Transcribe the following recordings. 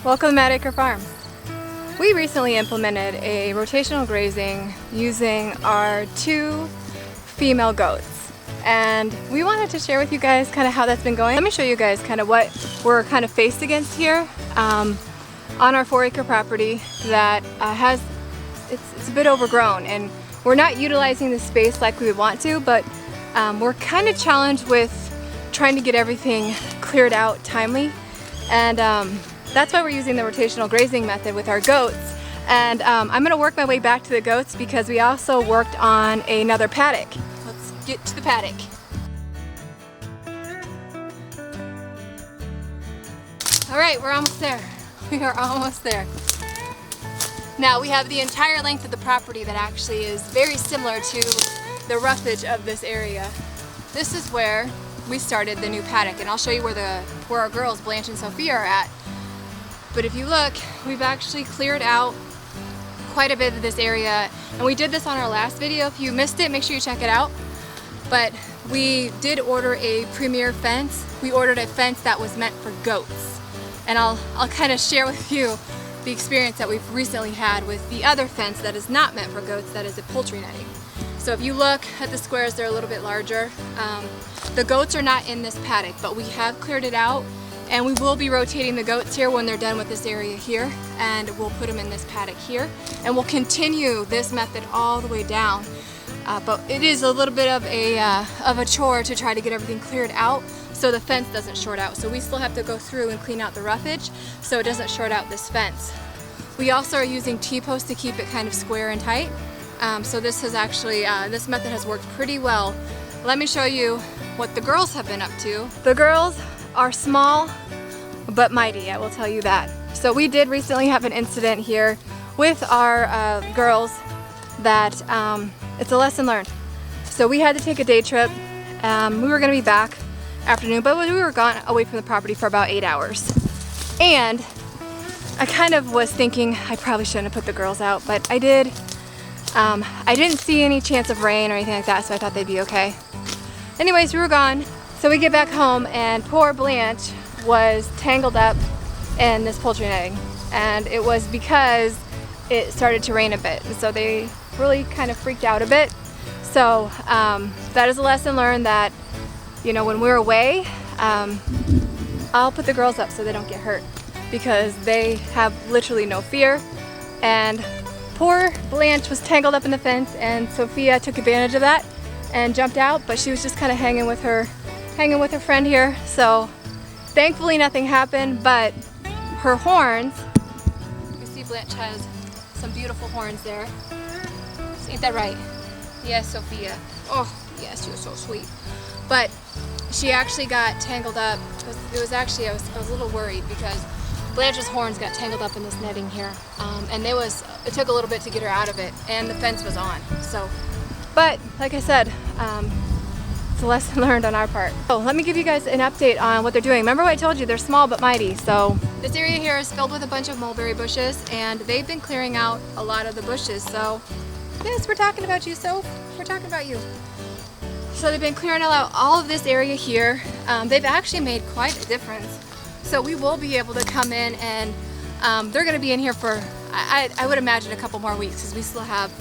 Welcome to Acre Farm. We recently implemented a rotational grazing using our 2 female goats, and we wanted to share with you guys kind of how that's been going. Let me show you guys kind of what we're kind of faced against here on our 4-acre property that it's a bit overgrown, and we're not utilizing the space like we would want to, but we're kind of challenged with trying to get everything cleared out timely, and that's why we're using the rotational grazing method with our goats. And I'm going to work my way back to the goats because we also worked on another paddock. Let's get to the paddock. Alright, we're almost there. We are almost there. Now we have the entire length of the property that actually is very similar to the roughage of this area. This is where we started the new paddock, and I'll show you where our girls, Blanche and Sophia, are at. But if you look, we've actually cleared out quite a bit of this area, and we did this on our last video. If you missed it, make sure you check it out. But we did order a premier fence. We ordered a fence that was meant for goats, and I'll kind of share with you the experience that we've recently had with the other fence that is not meant for goats, that is a poultry netting. So if you look at the squares, they're a little bit larger. The goats are not in this paddock, but we have cleared it out. And we will be rotating the goats here when they're done with this area here, and we'll put them in this paddock here, and we'll continue this method all the way down. But it is a little bit of a chore to try to get everything cleared out so the fence doesn't short out. So we still have to go through and clean out the roughage so it doesn't short out this fence. We also are using T-posts to keep it kind of square and tight. So this has actually, this method has worked pretty well. Let me show you what the girls have been up to. The girls are small but mighty, I will tell you that. So we did recently have an incident here with our girls that it's a lesson learned. So we had to take a day trip. We were going to be back afternoon, but we were gone away from the property for about 8 hours. And I kind of was thinking I probably shouldn't have put the girls out, but I did. I didn't see any chance of rain or anything like that, so I thought they'd be okay. Anyways, we were gone. So we get back home, and poor Blanche was tangled up in this poultry netting, and it was because it started to rain a bit, and so they really kind of freaked out a bit. So that is a lesson learned that, you know, when we're away, I'll put the girls up so they don't get hurt, because they have literally no fear. And poor Blanche was tangled up in the fence, and Sophia took advantage of that and jumped out, but she was just kind of hanging with her friend here. So thankfully nothing happened, but her horns, you see Blanche has some beautiful horns there. Ain't that right? Yes, Sophia. Oh yes, you're so sweet. But she actually got tangled up. It was actually, I was a little worried because Blanche's horns got tangled up in this netting here, and it took a little bit to get her out of it, and the fence was on. So, but like I said, it's a lesson learned on our part. So let me give you guys an update on what they're doing. Remember what I told you, they're small but mighty. So this area here is filled with a bunch of mulberry bushes, and they've been clearing out a lot of the bushes. So yes, we're talking about you, Soph. We're talking about you. So they've been clearing out all of this area here. They've actually made quite a difference. So we will be able to come in, and they're going to be in here for, I would imagine, a couple more weeks, because we still have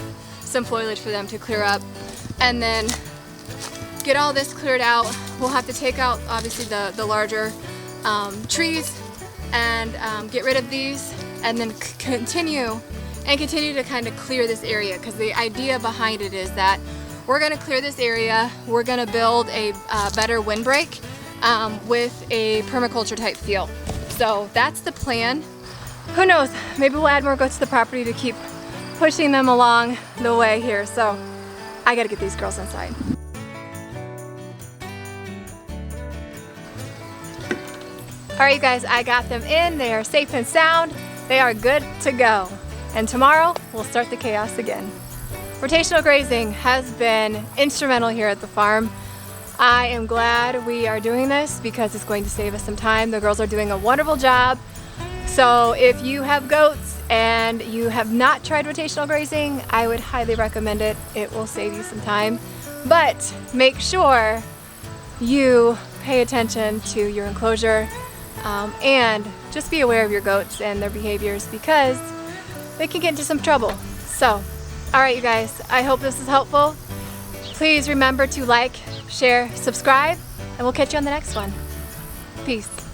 some foliage for them to clear up. And then get all this cleared out. We'll have to take out, obviously, the larger trees and get rid of these, and then continue to kind of clear this area, because the idea behind it is that we're going to clear this area. We're going to build a better windbreak with a permaculture type feel. So that's the plan. Who knows, maybe we'll add more goats to the property to keep pushing them along the way here. So I gotta get these girls inside. Alright you guys, I got them in. They are safe and sound. They are good to go. And tomorrow we'll start the chaos again. Rotational grazing has been instrumental here at the farm. I am glad we are doing this because it's going to save us some time. The girls are doing a wonderful job. So if you have goats and you have not tried rotational grazing, I would highly recommend it. It will save you some time. But make sure you pay attention to your enclosure and just be aware of your goats and their behaviors because they can get into some trouble. So, alright you guys, I hope this is helpful. Please remember to like, share, subscribe, and we'll catch you on the next one. Peace.